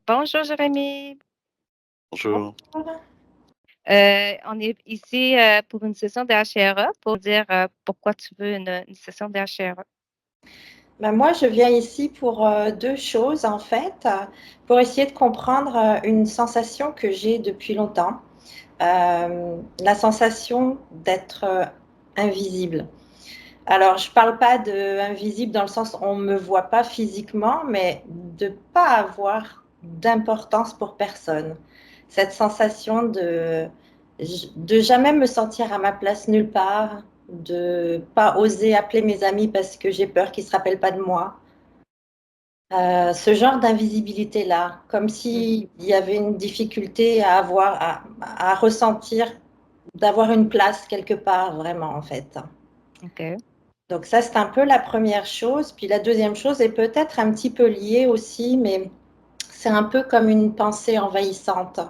Bonjour Jérémy. Bonjour. On est ici pour une session de HRA pour dire pourquoi tu veux une session de HRA. Ben moi, je viens ici pour deux choses, en fait, pour essayer de comprendre une sensation que j'ai depuis longtemps, la sensation d'être invisible. Alors, je ne parle pas d'invisible dans le sens on ne me voit pas physiquement, mais de ne pas avoir d'importance pour personne. Cette sensation de jamais me sentir à ma place nulle part, de pas oser appeler mes amis parce que j'ai peur qu'ils ne se rappellent pas de moi. Ce genre d'invisibilité-là, comme s'il y avait une difficulté à avoir, à ressentir, d'avoir une place quelque part, vraiment, en fait. OK. Donc ça, c'est un peu la première chose. Puis la deuxième chose est peut-être un petit peu liée aussi, mais c'est un peu comme une pensée envahissante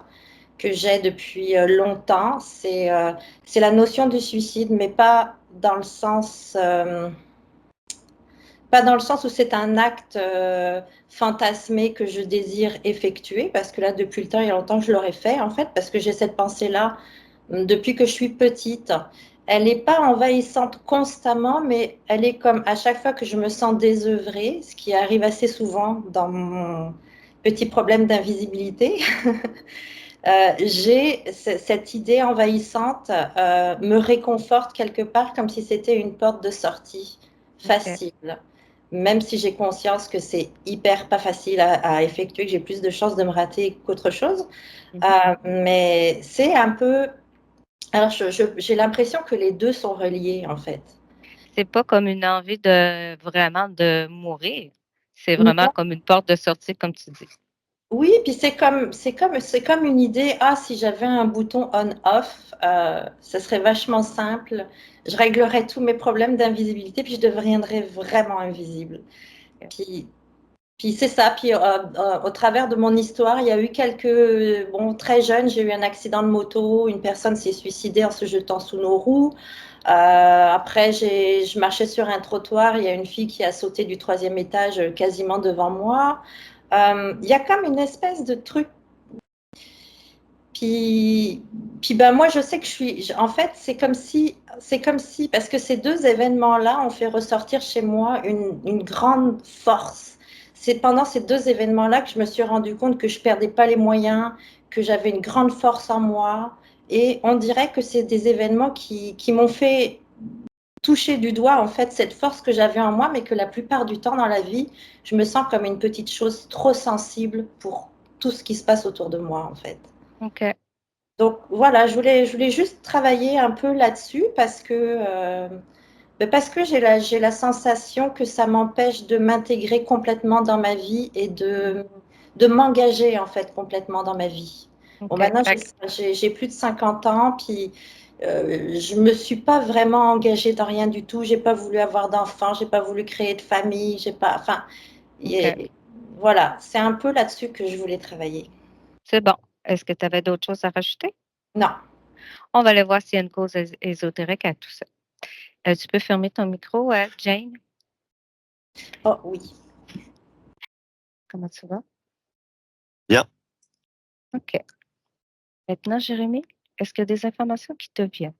que j'ai depuis longtemps. C'est la notion du suicide, mais pas dans le sens où c'est un acte fantasmé que je désire effectuer, parce que là, depuis le temps, il y a longtemps que je l'aurais fait, en fait, parce que j'ai cette pensée-là depuis que je suis petite. Elle n'est pas envahissante constamment, mais elle est comme à chaque fois que je me sens désœuvrée, ce qui arrive assez souvent dans mon petit problème d'invisibilité. J'ai cette idée envahissante me réconforte quelque part comme si c'était une porte de sortie facile. Même si j'ai conscience que c'est hyper pas facile à effectuer, que j'ai plus de chances de me rater qu'autre chose. Mais c'est un peu... Alors, j'ai l'impression que les deux sont reliés, en fait. C'est pas comme une envie de vraiment de mourir. C'est vraiment Non. comme une porte de sortie, comme tu dis. Oui, puis c'est comme une idée, ah, si j'avais un bouton on-off, ça serait vachement simple. Je réglerais tous mes problèmes d'invisibilité, puis je deviendrais vraiment invisible. Puis, puis c'est ça. Puis au travers de mon histoire, il y a eu bon, très jeune, j'ai eu un accident de moto, une personne s'est suicidée en se jetant sous nos roues. Après, je marchais sur un trottoir, il y a une fille qui a sauté du troisième étage quasiment devant moi. Il y a comme une espèce de truc. Puis ben moi, je sais que en fait, c'est comme si, parce que ces deux événements-là ont fait ressortir chez moi une grande force. C'est pendant ces deux événements-là que je me suis rendu compte que je perdais pas les moyens, que j'avais une grande force en moi. Et on dirait que c'est des événements qui m'ont fait toucher du doigt, en fait, cette force que j'avais en moi, mais que la plupart du temps dans la vie, je me sens comme une petite chose trop sensible pour tout ce qui se passe autour de moi, en fait. OK. Donc voilà, je voulais juste travailler un peu là-dessus parce que j'ai la sensation que ça m'empêche de m'intégrer complètement dans ma vie et de m'engager en fait complètement dans ma vie. Bon, OK. maintenant j'ai plus de 50 ans, puis je me suis pas vraiment engagée dans rien du tout. J'ai pas voulu avoir d'enfants, j'ai pas voulu créer de famille, j'ai pas, enfin, OK. voilà, c'est un peu là-dessus que je voulais travailler. C'est bon. Est-ce que tu avais d'autres choses à rajouter? Non. On va aller voir s'il y a une cause ésotérique à tout ça. Tu peux fermer ton micro, Jane? Oh oui. Comment tu vas? Bien. OK. Maintenant, Jérémy, est-ce qu'il y a des informations qui te viennent?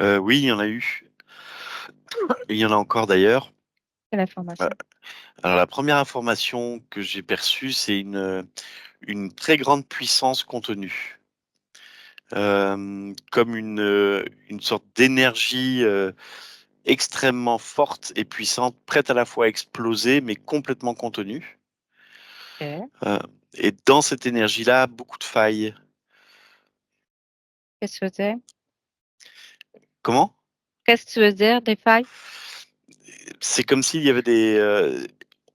Oui, il y en a eu. Il y en a encore d'ailleurs. Quelle information? Alors la première information que j'ai perçue, c'est une très grande puissance contenue. Comme une sorte d'énergie extrêmement forte et puissante, prête à la fois à exploser, mais complètement contenue. OK. Euh, et dans cette énergie-là, beaucoup de failles. Qu'est-ce que tu veux dire? Comment? Qu'est-ce que tu veux dire, des failles? C'est comme s'il y avait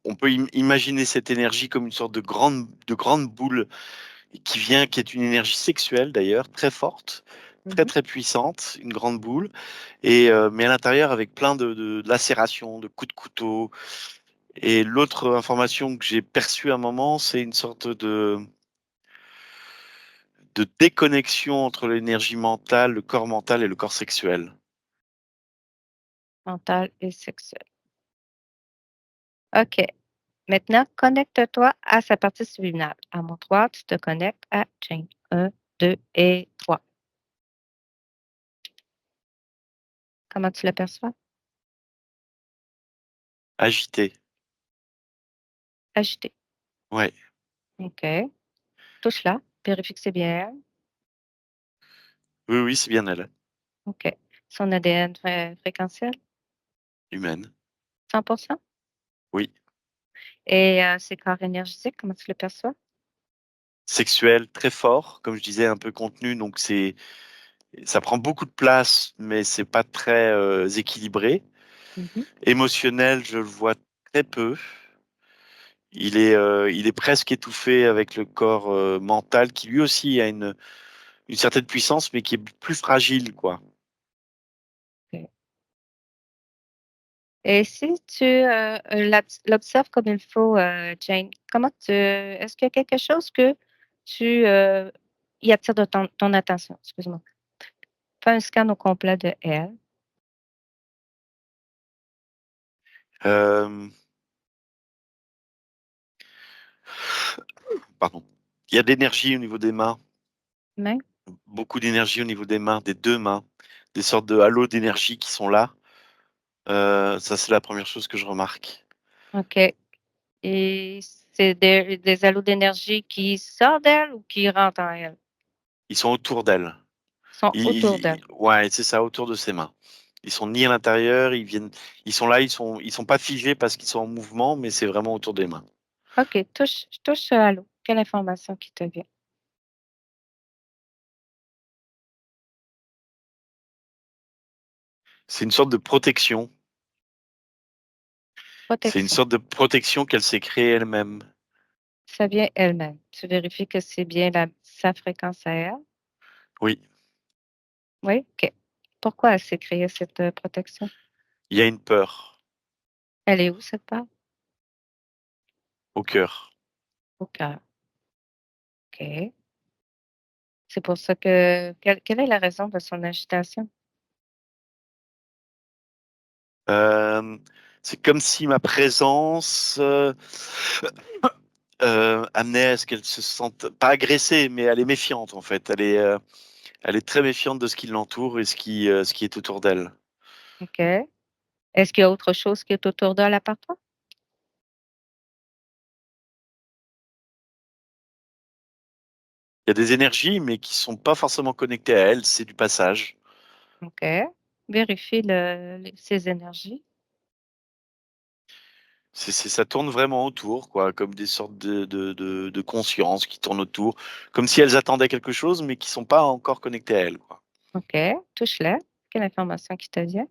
on peut imaginer cette énergie comme une sorte de grande boule qui est une énergie sexuelle d'ailleurs, très forte, très Mhm. très puissante, une grande boule, mais à l'intérieur avec plein de lacérations, de coups de couteau. Et l'autre information que j'ai perçue à un moment, c'est une sorte de déconnexion entre l'énergie mentale, le corps mental et le corps sexuel. Mentale et sexuelle. OK. Maintenant, connecte-toi à sa partie subliminale. À mon 3, tu te connectes à Jane. 1, 2 et 3. Comment tu l'aperçois? Agité. Agité. Ouais. OK. Touche-la. Vérifie que c'est bien elle. Oui, oui, c'est bien elle. OK. Son ADN fréquentiel? Humaine. 100%? Oui. Et ses corps énergétiques, comment tu le perçois? Sexuel, très fort, comme je disais, un peu contenu, donc ça prend beaucoup de place, mais c'est pas très équilibré. Mhm. Émotionnel, je le vois très peu. Il est presque étouffé avec le corps mental qui lui aussi a une certaine puissance, mais qui est plus fragile, quoi. OK. Et si tu l'observes comme il faut, Jane, est-ce qu'il y a quelque chose que tu y attire de ton attention? Excuse-moi. Fais un scan au complet de elle. Euh, Pardon. Il y a de l'énergie au niveau des mains, Main? beaucoup d'énergie au niveau des mains, des deux mains, des sortes de halos d'énergie qui sont là. Ça, c'est la première chose que je remarque. OK. Et c'est des halos d'énergie qui sortent d'elle ou qui rentrent en elle? Ils sont autour d'elle. Ils sont autour d'elle. Ouais, c'est ça, autour de ses mains. Ils sont ni à l'intérieur, ils sont là, ils sont pas figés parce qu'ils sont en mouvement, mais c'est vraiment autour des mains. OK, touche ce halo. Quelle information qui te vient? C'est une sorte de protection. C'est une Protection. sorte de protection qu'elle s'est créée elle-même. Ça vient elle-même. Tu vérifies que c'est bien sa fréquence à elle? Oui, Oui? OK. Pourquoi elle s'est créée cette protection? il y a une peur Elle est où cette part? au cœur. Au cœur. OK. C'est pour ça que quelle est la raison de son agitation? Euh, c'est comme si ma présence amenait à ce qu'elle se sente pas agressée, mais elle est méfiante en fait. Elle est très méfiante de ce qui l'entoure et ce qui est autour d'elle. OK. Est-ce qu'il y a autre chose qui est autour d'elle à part toi? Il y a des énergies, mais qui sont pas forcément connectées à elle. C'est du passage. OK. Vérifie ses énergies. Ça tourne vraiment autour, quoi, comme des sortes de conscience qui tournent autour, comme si elles attendaient quelque chose, mais qui sont pas encore connectées à elle, quoi. OK. Touche-la. Quelle information qui te vient?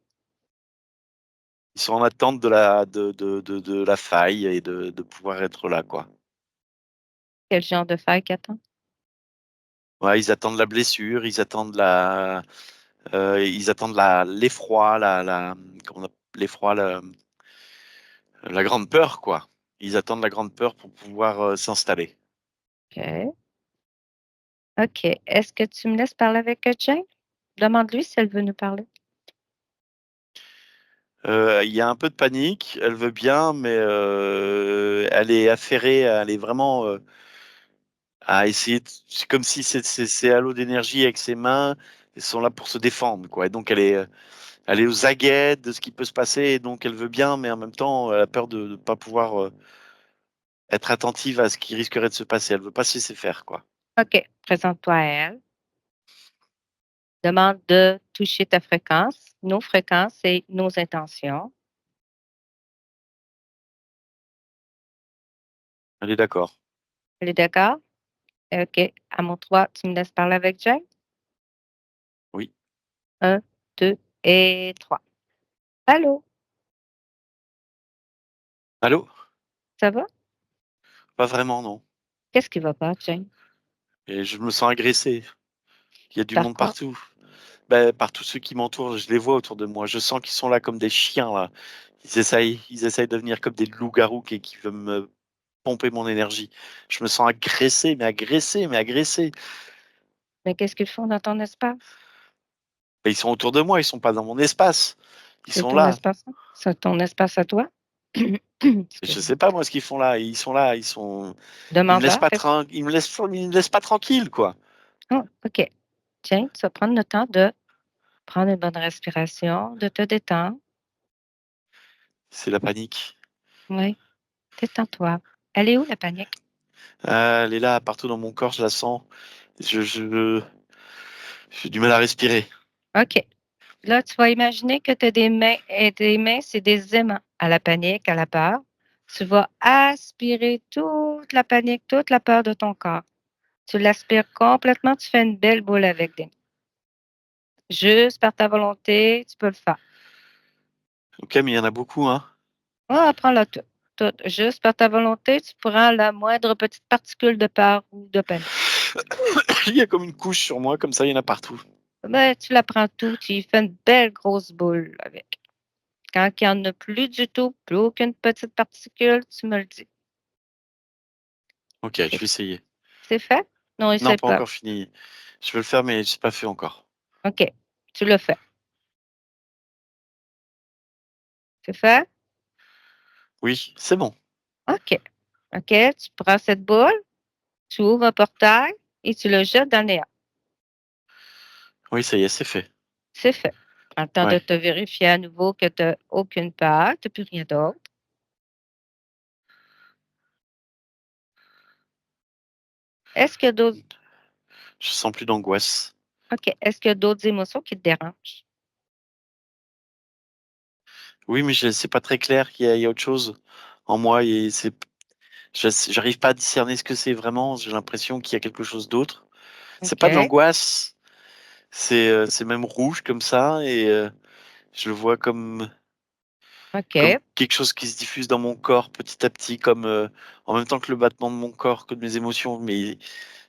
Ils sont en attente de la faille et de pouvoir être là, quoi. Quel genre de faille qui attend? Ouais, ils attendent la blessure, ils attendent l'effroi, comment on appelle l'effroi, la grande peur, quoi. Ils attendent la grande peur pour pouvoir s'installer. OK. OK. Est-ce que tu me laisses parler avec Jane? Demande-lui si elle veut nous parler. Il y a un peu de panique, elle veut bien, mais elle est affairée, elle est vraiment à essayer. C'est comme si ces halos d'énergie avec ses mains, elles sont là pour se défendre, quoi. Et donc elle est aux aguets de ce qui peut se passer, et donc elle veut bien, mais en même temps, elle a peur de ne pas pouvoir être attentive à ce qui risquerait de se passer. Elle veut pas se laisser faire, quoi. OK. Présente-toi à elle. Demande de toucher ta fréquence, nos fréquences et nos intentions. Elle est d'accord. Elle est d'accord? OK. À mon 3, tu me laisses parler avec Jane? Oui. 1, 2 et 3. Allô? Allô? Ça va? Pas vraiment, non. Qu'est-ce qui va pas, Jane? Et je me sens agressé. Il y a du Par monde quoi? partout. Ben, par tous ceux qui m'entourent, je les vois autour de moi. Je sens qu'ils sont là comme des chiens, là. Ils essayent de devenir comme des loups-garous qui veulent me pomper mon énergie. Je me sens agressé, mais agressé, mais agressé. Mais qu'est-ce qu'ils font dans ton espace? Et ils sont autour de moi, ils sont pas dans mon espace. Ils C'est sont ton là. espace, hein? C'est ton espace à toi? Je sais pas moi ce qu'ils font là. Ils sont là, ils me laissent Demande-leur. pas ils me laissent pas tranquille, quoi. Oh, OK. Tiens, tu vas prendre le temps de prendre une bonne respiration, de te détendre. C'est la panique. Oui, détends-toi. Elle est où la panique? Ah, elle est là, partout dans mon corps, je la sens. J'ai du mal à respirer. OK. Là, tu vas imaginer que tu as des mains et tes mains, c'est des aimants à la panique, à la peur. Tu vas aspirer toute la panique, toute la peur de ton corps. Tu l'aspires complètement, tu fais une belle boule avec des mains. Juste par ta volonté, tu peux le faire. Ok, mais il y en a beaucoup, hein. Ah, prends-la toute. Toute. Juste par ta volonté, tu prends la moindre petite particule de peur ou de panique. Il y a comme une couche sur moi, comme ça, il y en a partout. Ben, tu la prends tout, tu y fais une belle grosse boule avec. Quand il n'y en a plus du tout, plus aucune petite particule, tu me le dis. Ok, je C'est vais essayer. c'est fait? Non, Non, essaie pas pas. encore fini. Je veux le faire, mais c'est pas fait encore. OK, tu le fais. C'est fait? Oui, c'est bon. OK. OK, tu prends cette boule, tu ouvres un portail et tu le jettes dans le néant. Oui, ça y est, c'est fait. C'est fait. En temps de Ouais. te vérifier à nouveau que tu n'as aucune peur, tu n'as plus rien d'autre. Est-ce qu'il y a d'autres Je sens plus d'angoisse. OK. Est-ce qu'il y a d'autres émotions qui te dérangent? Oui, mais c'est pas très clair qu'il y a autre chose en moi et j'arrive pas à discerner ce que c'est vraiment. J'ai l'impression qu'il y a quelque chose d'autre. C'est pas de OK. l'angoisse. C'est même rouge comme ça et je le vois comme OK. quelque chose qui se diffuse dans mon corps petit à petit, comme en même temps que le battement de mon corps, que de mes émotions. Mais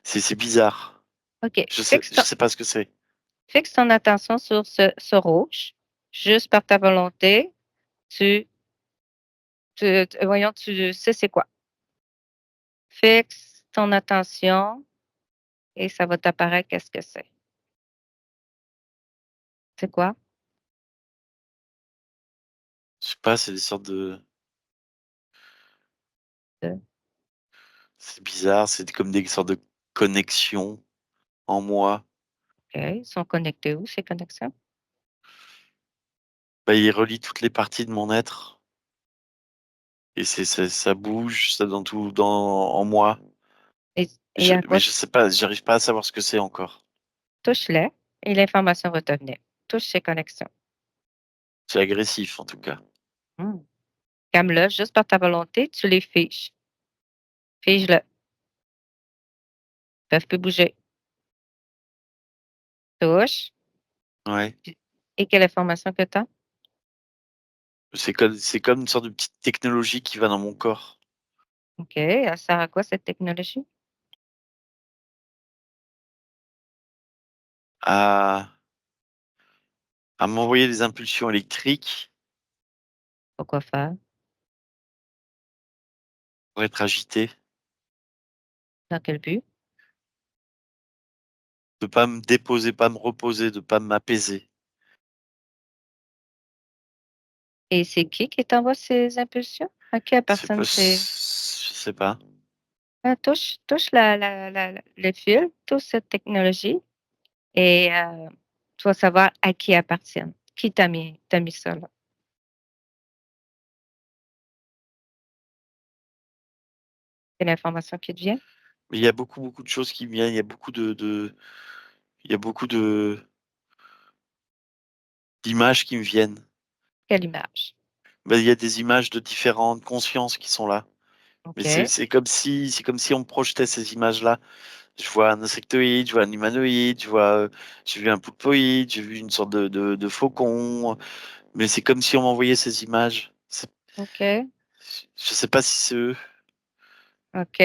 c'est bizarre. OK. Je sais pas ce que c'est. Fixe ton attention sur ce rouge. Juste par ta volonté, tu, voyons, tu sais c'est quoi. Fixe ton attention et ça va t'apparaître qu'est-ce que c'est. C'est quoi? Je sais pas, c'est des sortes de, Euh, c'est bizarre, c'est comme des sortes de connexions en moi. OK. Ils sont connectés où, ces connexions? Bah, il relie toutes les parties de mon être et ça bouge, ça en moi. Et, et à Mais quoi je sais pas, j'arrive pas à savoir ce que c'est encore. touche-les et l'information va te venir. Touche ces connexions. C'est agressif en tout cas. Hmm. Calme-le, juste par ta volonté, tu les figes. Fige-le. Ils peuvent plus bouger. Touche. Ouais. Et quelle information que tu as? C'est comme une sorte de petite technologie qui va dans mon corps. OK. Elle sert à quoi cette technologie? À, à m'envoyer des impulsions électriques Pourquoi faire? pour être agité, Dans quel but? de pas me déposer, pas me reposer, de pas m'apaiser. Et c'est qui t'envoie ces impulsions? À quelle personne c'est? Je sais pas. Touche le fil, touche cette technologie et tu vas savoir à qui appartiennent. Qui t'a mis ça là? C'est l'information qui te vient? Mais il y a beaucoup de choses qui me viennent. Il y a beaucoup d'images qui me viennent. Quelle image? Ben, il y a des images de différentes consciences qui sont là. Mais OK. c'est comme si on me projetait ces images-là. Je vois un insectoïde, je vois un humanoïde, j'ai vu un poulpoïde, j'ai vu une sorte de faucon. Mais c'est comme si on m'envoyait ces images. OK. Je sais pas si c'est eux. OK.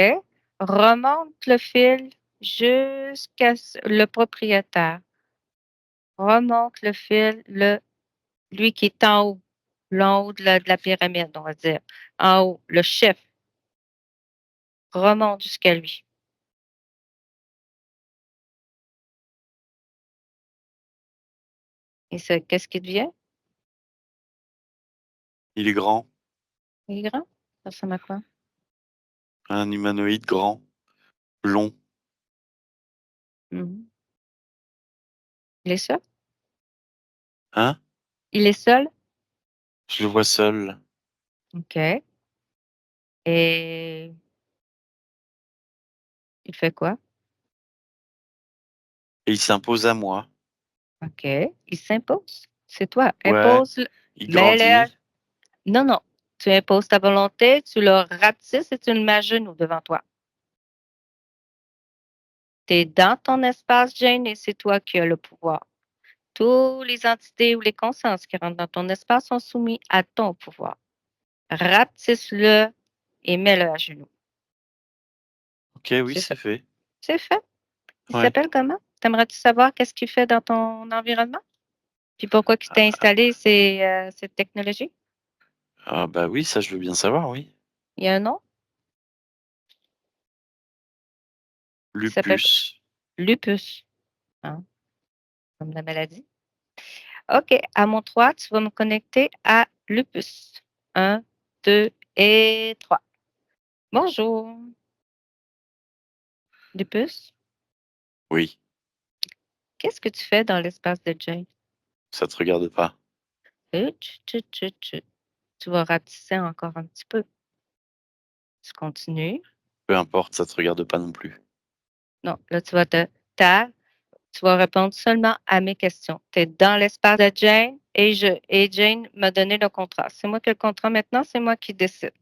Remonte le fil jusqu'à le propriétaire. Remonte le fil, lui qui est en haut de la pyramide, on va dire. En haut, le chef. Remonte jusqu'à lui. Et ça, qu'est-ce qui devient? Il est grand. Il est grand? Ça ressemble à quoi? Un humanoïde grand, blond. Mmh. Il est seul? Hein? Il est seul? Je le vois seul. OK. Et il fait quoi? Et il s'impose à moi. OK. Il s'impose? C'est toi. Ouais, Impose-le. il Mets-le grandit. non, non. Tu imposes ta volonté, tu le rapetisses et tu le mets à genoux devant toi. Tu es dans ton espace, Jane, et c'est toi qui as le pouvoir. Tous les entités ou les consciences qui rentrent dans ton espace sont soumis à ton pouvoir. Rapetisse-le et mets-le à genoux. OK, oui, C'est c'est ça. fait. C'est fait. Il Ouais. s'appelle comment? T'aimerais-tu savoir qu'est-ce qu'il fait dans ton environnement? Puis pourquoi qu'il t'a installé cette technologie? Ah bah oui, ça je veux bien savoir, oui. Il y a un nom? Il s'appelle Lupus. lupus, hein, comme la maladie. OK, à mon 3, tu vas me connecter à lupus. Un, 2 et 3. Bonjour, lupus. Oui, Qu'est-ce que tu fais dans l'espace de Jane? ça te regarde pas. Tchut, tchut, tchut, tchut. Tu vas rapetisser encore un petit peu. Tu continues. Peu importe, ça te regarde pas non plus. Non, là, tu vas te taire. Tu vas répondre seulement à mes questions. Tu es dans l'espace de Jane et Jane m'a donné le contrat. C'est moi qui ai le contrat maintenant, c'est moi qui décide.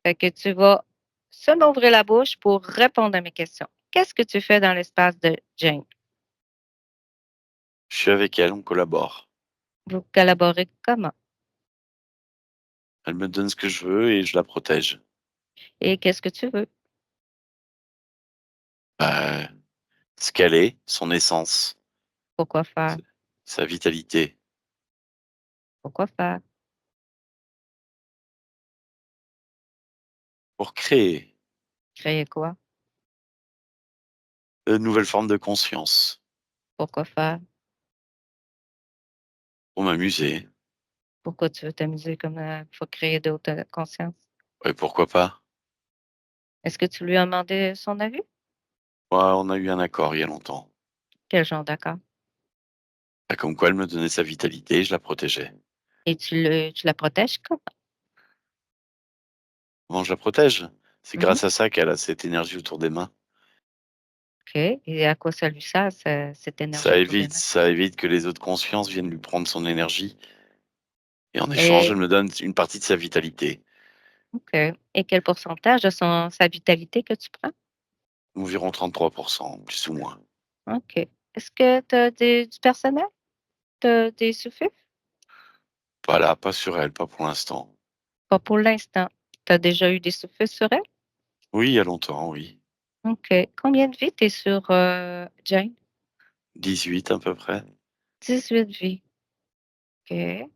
Fait que tu vas seulement ouvrir la bouche pour répondre à mes questions. Qu'est-ce que tu fais dans l'espace de Jane? Je suis avec elle, on collabore. Vous collaborez comment? Elle me donne ce que je veux et je la protège. Et qu'est-ce que tu veux? Bah, ce qu'elle est, son essence, Pourquoi faire? s- sa vitalité, Pourquoi faire? pour créer Créer quoi? de nouvelles formes de conscience, Pourquoi faire? pour m'amuser. Pourquoi tu veux t'amuser comme faut créer d'autres consciences? Ouais, pourquoi pas? Est-ce que tu lui as demandé son avis? Ouais, on a eu un accord il y a longtemps. Quel genre d'accord? Bah, comme quoi elle me donnait sa vitalité, je la protégeais. Et tu la protèges comment? Comment je la protège? C'est Mhm. grâce à ça qu'elle a cette énergie autour des mains. OK. Et à quoi ça lui sert, cette énergie autour des mains? Ça évite que les autres consciences viennent lui prendre son énergie. Et en échange, Et elle me donne une partie de sa vitalité, OK. Et quel pourcentage de sa vitalité que tu prends? environ 33%, plus ou moins. OK. Est-ce que tu as du personnel? Tu as des sous-fifres? Pas là, pas sur elle, pas pour l'instant. Pas pour l'instant. Tu as déjà eu des sous-fifres sur elle? Oui, il y a longtemps, oui. OK. Combien de vies tu es sur, Jane? 18 à peu près. 18 vies. OK.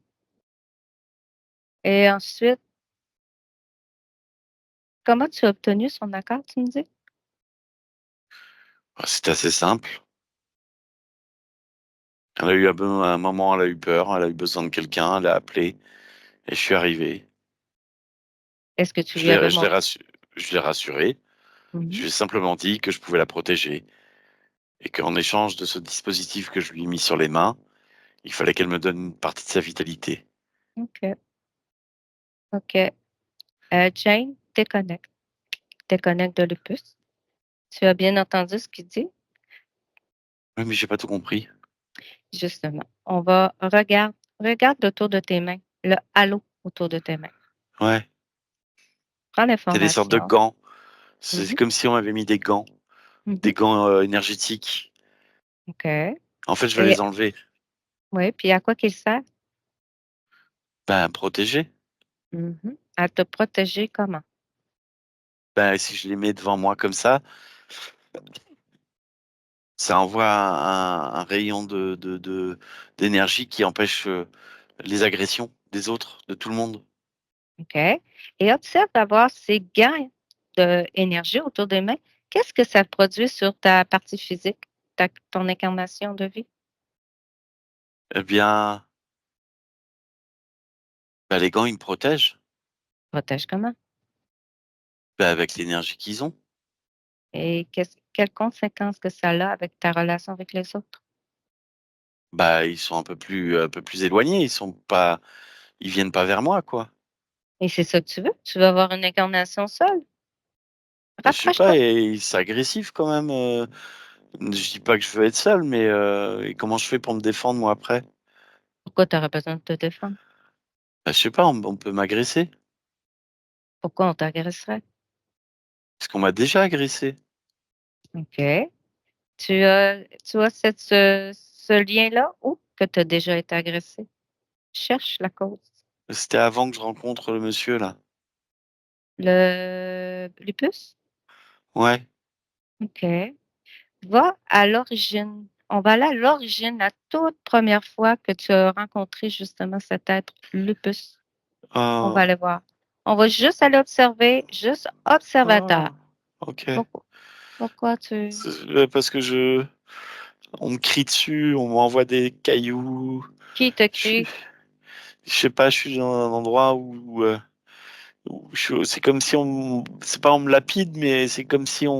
Et ensuite, comment tu as obtenu son accord, tu me dis? Ah, c'est assez simple. Elle a eu un moment, elle a eu peur, elle a eu besoin de quelqu'un, elle a appelé et je suis arrivé. Est-ce que tu Je lui avais l'ai je l'ai montré? rassu je l'ai rassurée. Je Mmh. lui ai simplement dit que je pouvais la protéger et qu'en échange de ce dispositif que je lui ai mis sur les mains, il fallait qu'elle me donne une partie de sa vitalité. OK. OK. Jane, déconnecte. Déconnecte de Lupus. Tu as bien entendu ce qu'il dit? Oui, mais j'ai pas tout compris. Justement, on va regarde autour de tes mains, le halo autour de tes mains. Ouais, Prends c'est des sortes de l'information. gants. C'est Mmh. comme si on m'avait mis des Mmh. gants, énergétiques. OK. En fait, je veux Et les enlever. oui, puis à quoi qu'il sert? Ben, protéger. Mmh. À te protéger comment? Ben, si je les mets devant moi comme ça envoie un rayon d'énergie qui empêche, les agressions des autres, de tout le monde. OK. Et observe d'avoir ces gains d'énergie autour des mains. Qu'est-ce que ça produit sur ta partie physique, ton incarnation de vie? Eh bien, bah, les gants, ils me protègent. Protège comment? Bah, avec l'énergie qu'ils ont. Et quelles conséquences que ça a avec ta relation avec les autres? Bah, ils sont un peu plus éloignés, ils viennent pas vers moi, quoi. Et c'est ça que tu veux? Tu veux avoir une incarnation seule? Bah, je sais pas, Rapproche-toi. et c'est agressif quand même, je dis pas que je veux être seul, mais et comment je fais pour me défendre moi après? Pourquoi tu aurais besoin de te défendre? Bah, je sais pas, on peut m'agresser, Pourquoi on t'agresserait? parce qu'on m'a déjà agressé. OK. Tu as ce lien-là ou que tu as déjà été agressé? Cherche la cause. C'était avant que je rencontre le monsieur là. Le lupus? Ouais, OK. Va à l'origine. On va aller à l'origine, la toute première fois que tu as rencontré justement cet être lupus. On va oh, aller voir. On va juste aller observer, juste observateur. oh, OK. Pourquoi tu Parce que on me crie dessus, on m'envoie des cailloux. qui te Je suis crie? je sais pas, je suis dans un endroit où c'est comme si c'est pas on me lapide, mais c'est comme si il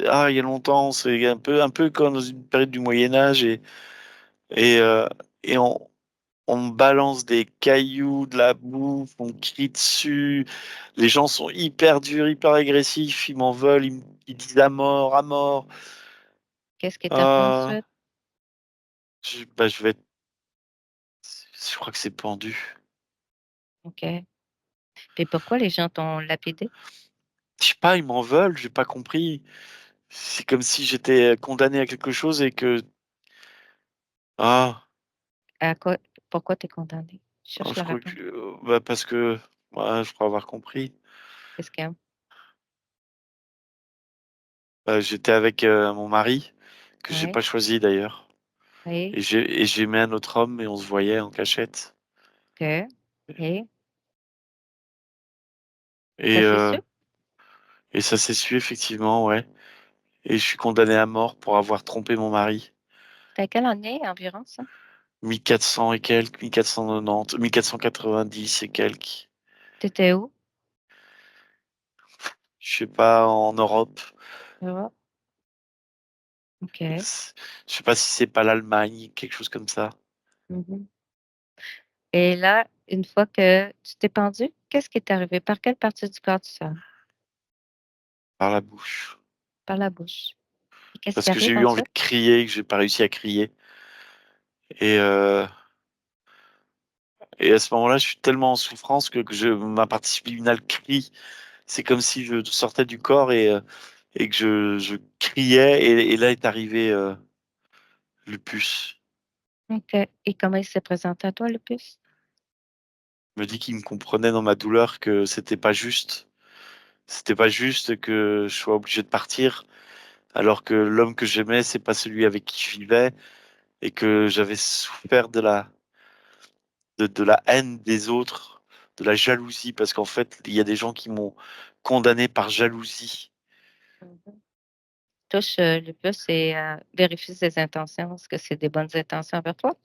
y a longtemps, c'est un peu comme dans une période du Moyen Âge et heu et on me balance des cailloux, de la bouffe, on me crie dessus. Les gens sont hyper durs, hyper agressifs, ils m'en veulent, ils disent à mort, à mort. Qu'est-ce qui t'a fait Ah, ensuite? je vais être je crois que c'est pendu. OK. Puis pourquoi les gens t'ont lapidé? Je sais pas, ils m'en veulent, j'ai pas compris. C'est comme si j'étais condamné à quelque chose et que ah, À quoi pourquoi tu es condamné? Cherche je la crois réponse. que, bah, parce que ouais, je crois avoir compris. Qu'est-ce qu'il y a? J'étais avec, mon mari, que j'ai Oui, pas choisi d'ailleurs, oui, et j'aimais un autre homme et on se voyait en cachette OK. Et et ça s'est su? ça s'est su effectivement, ouais, et je suis condamné à mort pour avoir trompé mon mari. C'était à quelle année environ ça? 1400 et quelques, 1490, 1490 et quelques. Tu étais où? Je sais pas, en Europe. Europe? OK. Je sais pas si c'est pas l'Allemagne, quelque chose comme ça. Mmh. Et là, une fois que tu t'es pendu, qu'est-ce qui est arrivé? Par quelle partie du corps tu sors? Par la bouche. Par la bouche. Et qu'est-ce Parce qui que j'ai arrive eu envie de ensuite? crier, que j'ai pas réussi à crier. Et, euh, et à ce moment-là, je suis tellement en souffrance que ma partie subliminale crie. C'est comme si je sortais du corps et que je criais. Et là est arrivé Lupus. OK. Et comment il s'est présenté à toi, le puce? Il me dit qu'il me comprenait dans ma douleur, que c'était pas juste. C'était pas juste que je sois obligé de partir, alors que l'homme que j'aimais, c'est pas celui avec qui je vivais, et que j'avais souffert de la haine des autres, de la jalousie, parce qu'en fait, il y a des gens qui m'ont condamné par jalousie. Mmh. Touche, le puce et vérifie ses intentions. Est-ce que c'est des bonnes intentions envers toi?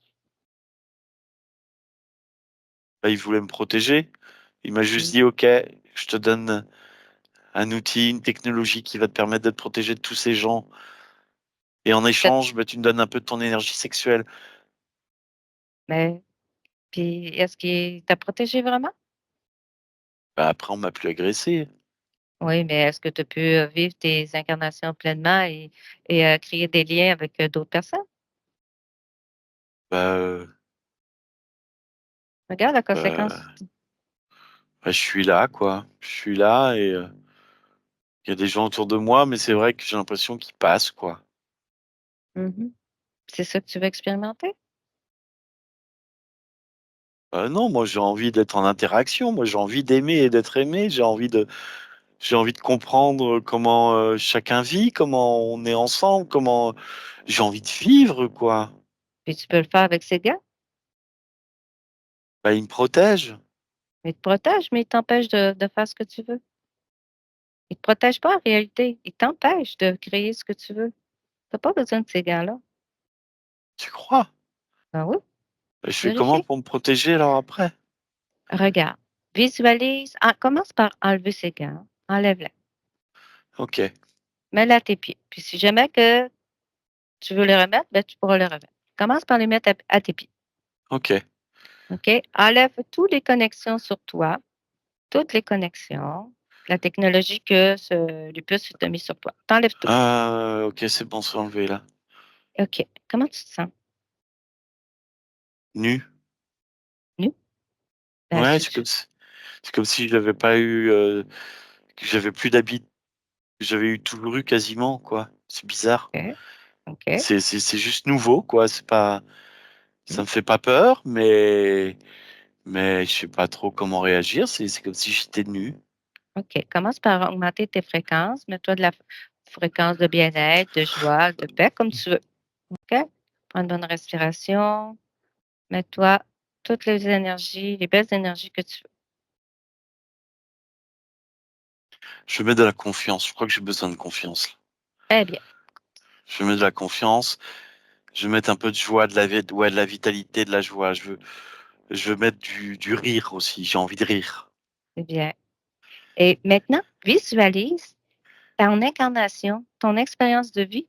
Là, il voulait me protéger. Il m'a juste Mmh. dit, OK, je te donne un outil, une technologie qui va te permettre de te protéger de tous ces gens. Et en Peut-être échange, bah, tu me donnes un peu de ton énergie sexuelle. mais puis est-ce qu'il t'a protégé vraiment? Bah, après, on m'a plus agressé. Oui, mais est-ce que tu as pu, vivre tes incarnations pleinement et créer des liens avec, d'autres personnes? Bah, Regarde la conséquence. bah, je suis là, quoi. Je suis là et il y a des gens autour de moi, mais c'est vrai que j'ai l'impression qu'ils passent, quoi. Mmh. C'est ça que tu veux expérimenter? Non, moi, j'ai envie d'être en interaction. Moi, j'ai envie d'aimer et d'être aimé. J'ai envie de comprendre comment chacun vit, comment on est ensemble, comment j'ai envie de vivre, quoi. Puis tu peux le faire avec ces gars. Bah, il me protège. Ils te protègent, mais ils t'empêchent de faire ce que tu veux. Ils te protègent pas en réalité, ils t'empêchent de créer ce que tu veux. Tu as pas besoin de ces gars-là. Tu crois? Ben oui, Bah, je fais comment vérifie. pour me protéger alors après? Regarde, visualise, commence par enlever ces gants, enlève-les, Ok, mets-les à tes pieds. Puis si jamais que tu veux les remettre, ben, tu pourras les remettre. Commence par les mettre à tes pieds, ok. OK? Enlève toutes les connexions sur toi, toutes les connexions, la technologie que le puce t'a mis sur toi. T'enlèves tout. Ah, ok, c'est bon, c'est enlevé là. OK. Comment tu te sens? Nu. Nu? Ben, Ouais, c'est comme si je n'avais pas eu, que j'avais plus d'habits, que j'avais eu toujours eu quasiment, quoi. C'est bizarre. OK. OK. C'est juste nouveau, quoi. C'est pas, ça Mmh. me fait pas peur, mais je sais pas trop comment réagir. C'est comme si j'étais nu. OK. Commence par augmenter tes fréquences. Mets-toi de la fréquence de bien-être, de joie, de paix, comme tu veux. OK? Prends une bonne respiration. Mets-toi toutes les énergies, les belles énergies que tu veux. Je mets de la confiance. Je crois que j'ai besoin de confiance, là. Très bien. Je mets de la confiance. Je vais mettre un peu de joie, ouais, de la vitalité, de la joie. Je veux mettre du rire aussi. J'ai envie de rire. C'est bien. Et maintenant, visualise ton incarnation, ton expérience de vie,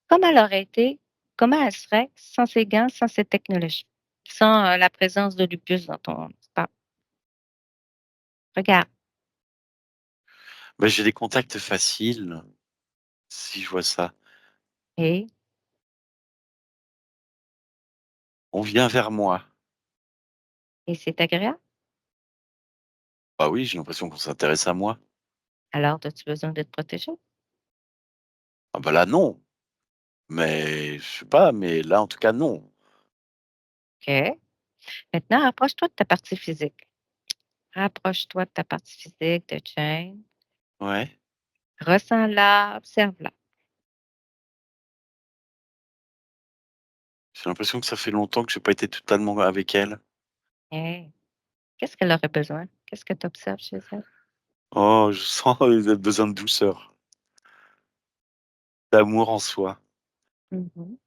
comme elle aurait été, comment elle serait sans ces gants, sans cette technologie, sans la présence de lupus dans ton sport. Regarde. Ben, j'ai des contacts faciles, si je vois ça. Et, On vient vers moi. et c'est agréable. Bah oui, j'ai l'impression qu'on s'intéresse à moi. Alors, as-tu besoin d'être protégé? Ah bah là, non. Mais je sais pas, mais là, en tout cas, non. OK. Maintenant, rapproche-toi de ta partie physique. Rapproche-toi de ta partie physique de Jane. Ouais. Ressens-la, observe-la. J'ai l'impression que ça fait longtemps que j'ai pas été totalement avec elle. Hey, qu'est-ce qu'elle aurait besoin? Qu'est-ce que tu observes chez elle? Oh, je sens le besoin de douceur, d'amour en soi. Mhm.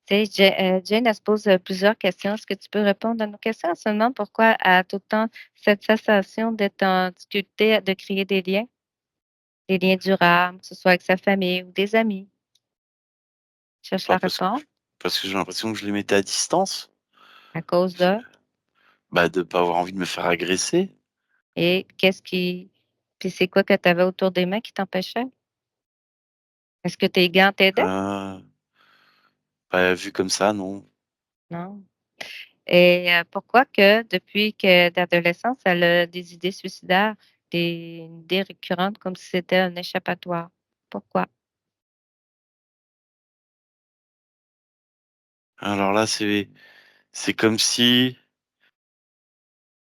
Tu sais, Jane, elle se pose plusieurs questions. Est-ce que tu peux répondre à nos questions? Elle se demande pourquoi elle a tout le temps cette sensation d'être en difficulté de créer des liens durables, que ce soit avec sa famille ou des amis. Cherche Bah, la réponse parce que j'ai l'impression que je les mettais à distance. à cause Je- de. Bah, de pas avoir envie de me faire agresser. Et qu'est-ce qui. Puis c'est quoi que tu avais autour des mains qui t'empêchait? Est-ce que tes gants t'aidaient? Euh, Bah, vu comme ça, non. Non. Et pourquoi que depuis que d'adolescence, elle a des idées suicidaires, des idées récurrentes comme si c'était un échappatoire? Pourquoi? Alors là, c'est comme si,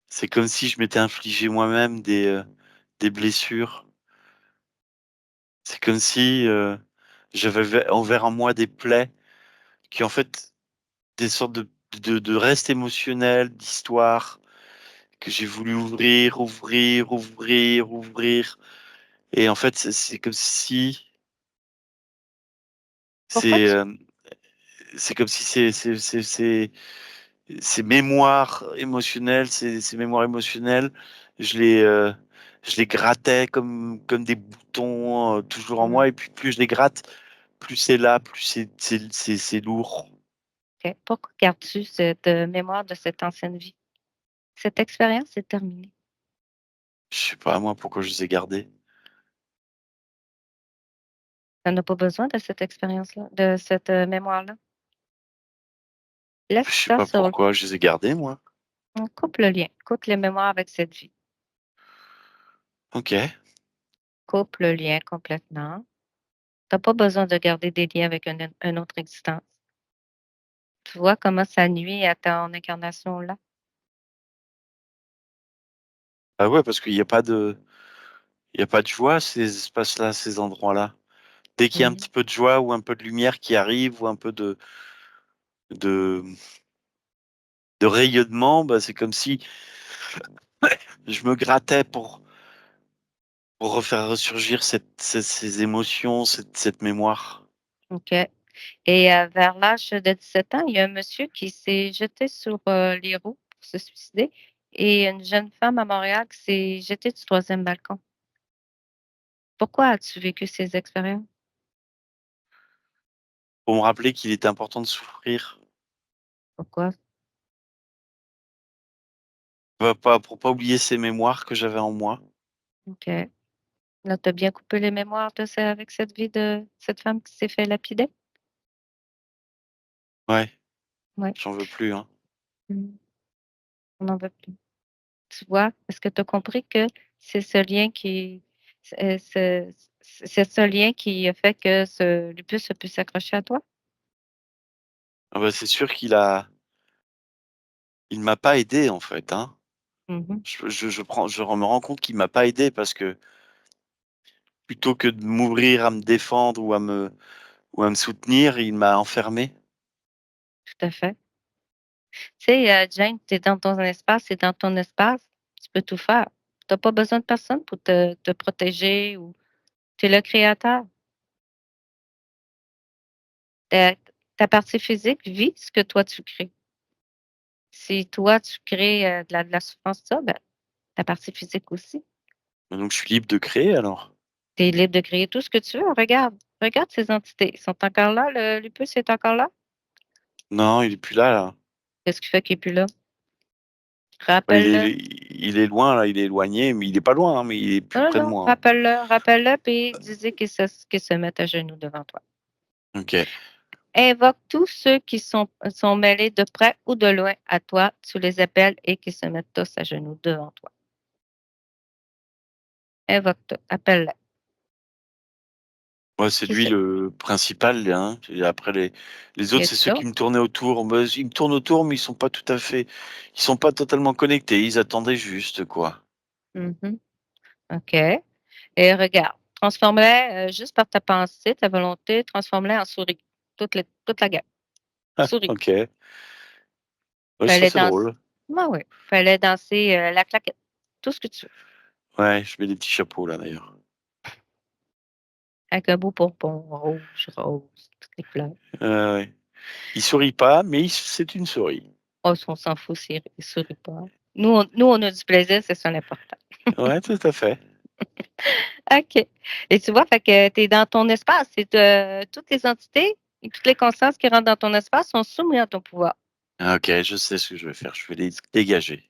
c'est comme si je m'étais infligé moi-même des blessures. C'est comme si j'avais envers en moi des plaies qui, en fait, des sortes de restes émotionnels, d'histoires que j'ai voulu ouvrir, ouvrir, ouvrir, ouvrir. Et en fait, c'est comme si Pourquoi c'est c'est comme si ces mémoires émotionnelles, ces mémoires émotionnelles, je les euh, je les grattais comme des boutons toujours en moi. Mmh, Et puis plus je les gratte, plus c'est là, plus c'est lourd. OK. Pourquoi gardes-tu cette, mémoire de cette ancienne vie? Cette expérience est terminée. Je sais pas moi pourquoi je les ai gardés. Tu en as pas besoin de cette expérience-là, de cette, mémoire-là. Laisse Je sais ça pas sur pourquoi je les ai gardés moi. on coupe le lien, coupe les mémoires avec cette vie. Ok. Coupe le lien complètement. Tu as pas besoin de garder des liens avec une autre existence. Tu vois comment ça nuit à ton incarnation là? Ah ouais, parce qu'il y a pas de joie à ces espaces-là, ces endroits-là. Dès qu'il y a un Mmh. petit peu de joie ou un peu de lumière qui arrive ou un peu de, de rayonnement, bah, c'est comme si je me grattais pour refaire ressurgir ces émotions, cette mémoire. OK. Et vers l'âge de 17 ans, il y a un monsieur qui s'est jeté sur, les roues pour se suicider et une jeune femme à Montréal qui s'est jetée du 3e balcon. Pourquoi as-tu vécu ces expériences? Pour me rappeler qu'il était important de souffrir, Pourquoi? pour pas oublier ces mémoires que j'avais en moi. OK. Là, tu as bien coupé les mémoires de ce avec cette vie de cette femme qui s'est fait lapider? Ouais, Ouais. j'en veux plus, hein. Mmh. On n'en veut plus. Tu vois? Est-ce que tu as compris que c'est ce lien qui c'est ce lien qui a fait que ce lupus a pu s'accrocher à toi? Ah bah, c'est sûr il m'a pas aidé, en fait, hein. Mmh. Je me rends compte qu'il m'a pas aidé parce que plutôt que de m'ouvrir à me défendre ou à me soutenir, il m'a enfermé. Tout à fait. Tu sais, Jane, tu es dans ton espace, c'est dans ton espace, tu peux tout faire. Tu as pas besoin de personne pour te protéger ou tu es le créateur. Ta ta partie physique vit ce que toi tu crées. Si toi tu crées, de la souffrance, ça, ben, ta partie physique aussi. Donc je suis libre de créer alors? Tu es libre de créer tout ce que tu veux. Regarde ces entités. Ils sont encore là, le lupus est encore là? Non, il est plus là, là. Qu'est-ce qui fait qu'il est plus là? Bah, Rappelle-le. il est loin là, il est éloigné, mais il est pas loin, hein, mais il est plus Non, près de non, moi, hein. rappelle-le, puis dis-lui qu'il se mette à genoux devant toi. OK. Invoque tous ceux qui sont mêlés de près ou de loin à toi, tu les appelles et qu'ils se mettent tous à genoux devant toi. Invoque-les, appelle-les. Ouais, c'est Qui lui c'est? le principal, hein, et après les Y autres, c'est a-tu ceux qui d'autres? me tournaient autour. Bah, ils me tournent autour, mais ils sont pas totalement connectés, ils attendaient juste, quoi. Mmh. OK, et regarde, transforme-les, juste par ta pensée, ta volonté, transforme-les en souris, toute la gang. Souris. OK. Ouais, ça Fallait c'est danser. drôle. Ouais, ouais, fallait danser, la claquette, tout ce que tu veux, Ouais, je mets des petits chapeaux là, d'ailleurs. avec un beau pompon rouge, rose, toutes les couleurs. Ouais. Il sourit pas, mais c'est une souris. Oh, on s'en fout s'il sourit pas. Nous on a du plaisir, c'est ça l'important. Ouais, tout à fait. OK, et tu vois, fait que tu es dans ton espace et toutes les entités et toutes les consciences qui rentrent dans ton espace sont soumis à ton pouvoir. Ah, OK, je sais ce que je vais faire, je vais les dégager.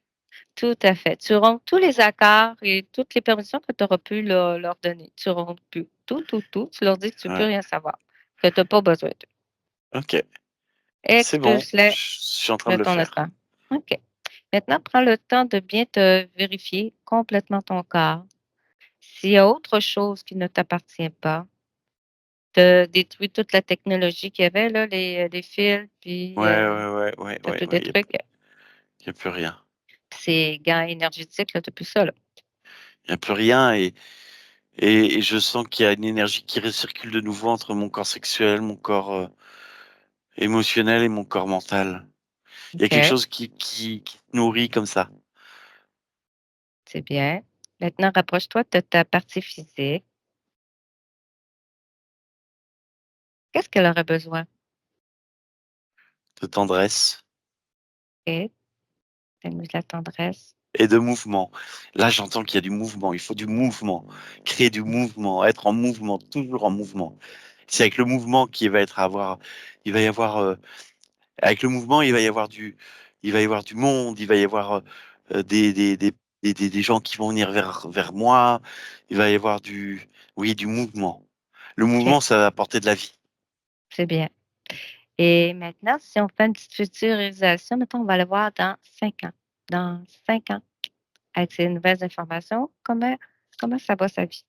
Tout à fait. Tu romps tous les accords et toutes les permissions que tu auras pu leur donner. Tu romps plus tout, tout, tout. Tu leur dis que tu veux plus Ouais, rien savoir, que tu as pas besoin d'eux. OK, c'est bon, Expulse-les je suis en train de de le ton faire. espace. OK. Maintenant, prends le temps de bien te vérifier complètement ton corps. S'il y a autre chose qui ne t'appartient pas, tu as détruit toute la technologie qu'il y avait là, les fils, puis, Ouais, ouais, ouais, ouais, tu as ouais, tout ouais, détruit. y a plus rien. Ces gants énergétiques là, tu as plus ça là. Il y a plus rien et je sens qu'il y a une énergie qui recircule de nouveau entre mon corps sexuel, mon corps, émotionnel et mon corps mental. Il y a quelque OK, chose qui te nourrit comme ça. c'est bien. Maintenant, rapproche-toi de ta partie physique. Qu'est-ce qu'elle aurait besoin? De tendresse OK, donne-lui de la tendresse. et de mouvement. Là, j'entends qu'il y a du mouvement, il faut du mouvement, créer du mouvement, être en mouvement, toujours en mouvement. C'est avec le mouvement qu'il va être à avoir il va y avoir, avec le mouvement, il va y avoir du monde, il va y avoir, des gens qui vont venir vers moi, il va y avoir du mouvement. Le OK, mouvement, ça va apporter de la vie. c'est bien. Et maintenant, si on fait une petite futurisation, mettons, on va le voir dans 5 ans. Dans 5 ans, avec ces nouvelles informations, comment ça va sa vie?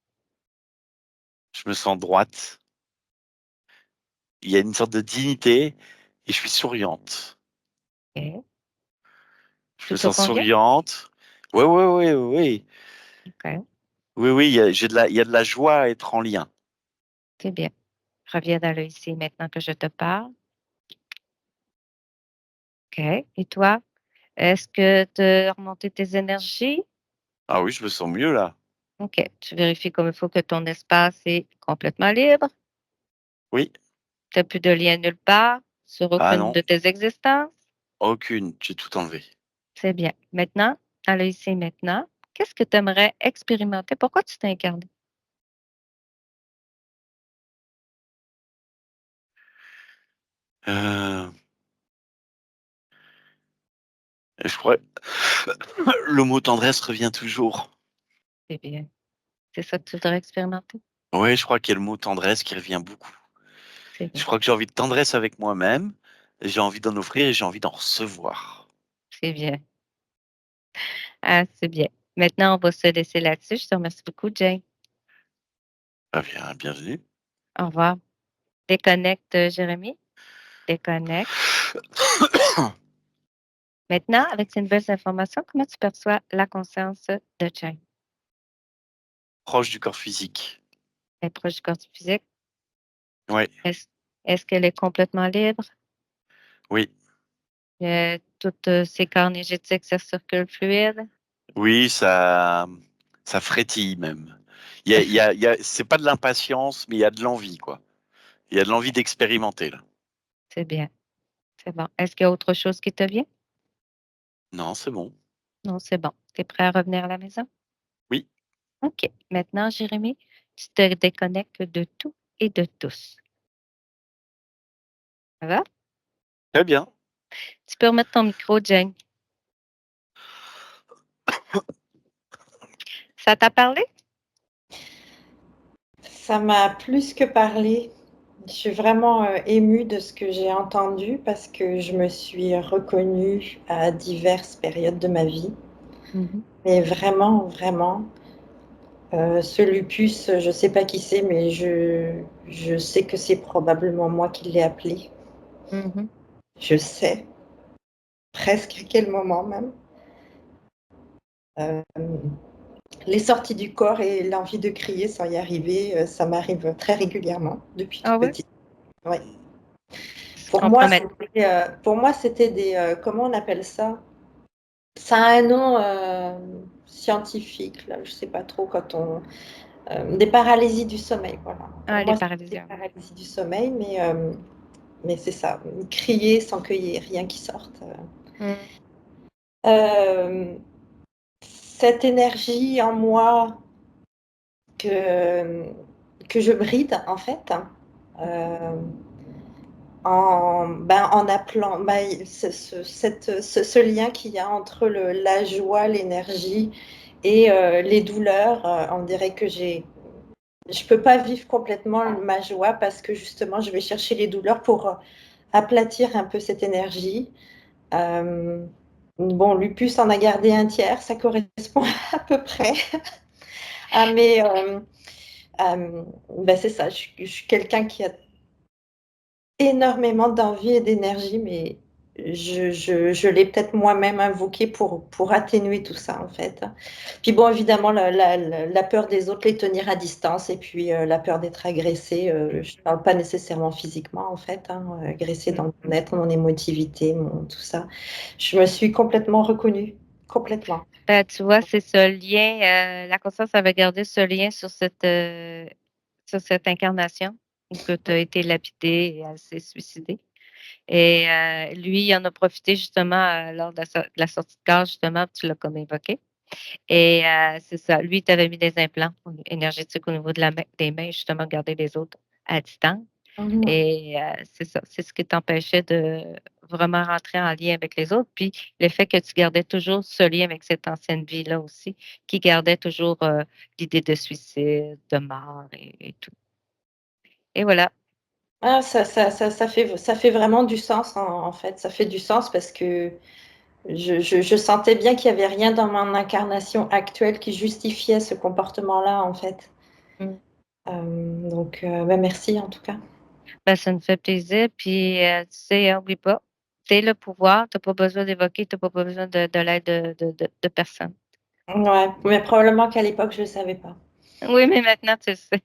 Je me sens droite, il y a une sorte de dignité et je suis souriante. OK. Je Tout me te sens convient? souriante. Ouais, ouais, ouais, oui, oui. OK, Oui, oui, il y a de la joie à être en lien. c'est bien. Reviens dans le ici et maintenant que je te parle. OK. Et toi, est-ce que tu as remonté tes énergies? Ah oui, je me sens mieux là. OK. Tu vérifies comme il faut que ton espace est complètement libre. Oui. Tu as plus de lien nulle part, sur Ah aucune non, de tes existences. aucune, j'ai tout enlevé. C'est bien. Maintenant, dans le ici et maintenant, qu'est-ce que tu aimerais expérimenter? Pourquoi tu t'es incarné? Euh, je pourrais... Le mot tendresse revient toujours. C'est bien. C'est ça que tu voudrais expérimenter? Oui, je crois qu'il y a le mot tendresse qui revient beaucoup. C'est Je bien. crois que j'ai envie de tendresse avec moi-même, j'ai envie d'en offrir et j'ai envie d'en recevoir. C'est bien. Ah, c'est bien. Maintenant, on va se laisser là-dessus. Je te remercie beaucoup, Jane. Ah bien, bienvenue. Au revoir. Déconnecte, Jérémy. Déconnecte. Maintenant, avec ces nouvelles informations, comment tu perçois la conscience de Jane? Proche du corps physique. Elle est proche du corps physique. Oui, Est-ce, est-ce qu'elle est complètement libre? oui, Toutes ses corps énergétiques, ça circule fluide? oui, ça frétille même. C'est pas de l'impatience, mais il y a de l'envie, quoi. Il y a de l'envie d'expérimenter, là. C'est bien. C'est bon. Est-ce qu'il y a autre chose qui te vient? Non, c'est bon. Non, c'est bon. Tu es prêt à revenir à la maison? Oui, OK. Maintenant, Jérémy, tu te déconnectes de tout et de tous. Ça va? très bien. Tu peux remettre ton micro, Jane. Ça t'a parlé? Ça m'a plus que parlé. Je suis vraiment émue de ce que j'ai entendu parce que je me suis reconnue à diverses périodes de ma vie. Mhm. Mais vraiment, vraiment, ce lupus, je ne sais pas qui c'est, mais je sais que c'est probablement moi qui l'ai appelé. Mhm. Je sais presque à quel moment même. Euh, les sorties du corps et l'envie de crier sans y arriver, ça m'arrive très régulièrement depuis Ah toute oui? petite. Ouais. Je comprends maintenant. Pour moi, c'était des, comment on appelle ça? Ça a un nom scientifique, là, je ne sais pas trop, des paralysies du sommeil, voilà. Pour Ah, les moi, c'est des paralysiens. paralysies du sommeil, mais c'est ça, crier sans qu'il y ait rien qui sorte. Mm. Euh, cette énergie en moi que, que je bride, en fait, euh, en appelant ce lien qu'il y a entre la joie, l'énergie et les douleurs. On dirait que je peux pas vivre complètement ma joie parce que justement, je vais chercher les douleurs pour aplatir un peu cette énergie. Euh, bon, Lupus en a gardé un tiers, ça correspond à peu près à mes. Ben c'est ça, je suis quelqu'un qui a énormément d'envie et d'énergie, mais je l'ai peut-être moi-même invoqué pour atténuer tout ça, en fait. Puis bon, évidemment, la peur des autres, les tenir à distance, et puis la peur d'être agressé. Je ne parle pas nécessairement physiquement, en fait, hein, agressé dans mon être, mon émotivité, tout ça. Je me suis complètement reconnue, complètement. Ben, tu vois, c'est ce lien, la conscience avait gardé ce lien sur cette incarnation que tu as été lapidée et elle s'est suicidée. Et lui, il en a profité justement lors de la sortie de corps, justement, tu l'as comme évoqué. Et c'est ça. Lui, il t'avait mis des implants énergétiques au niveau de des mains, justement, garder les autres à distance. Mhm. Et c'est ça. C'est ce qui t'empêchait de vraiment rentrer en lien avec les autres. Puis le fait que tu gardais toujours ce lien avec cette ancienne vie-là aussi, qui gardait toujours l'idée de suicide, de mort et tout. Et voilà. Ah, ça fait vraiment du sens, en fait. Ça fait du sens parce que je sentais bien qu'il n'y avait rien dans mon incarnation actuelle qui justifiait ce comportement-là, en fait. Mm. Donc, bah, merci en tout cas. Ben, ça nous fait plaisir. Puis, tu sais, oublie pas, tu le pouvoir, tu n'as pas besoin d'évoquer, tu n'as pas besoin de l'aide de personne. Ouais, mais probablement qu'à l'époque, je ne le savais pas. Oui, mais maintenant, tu le sais.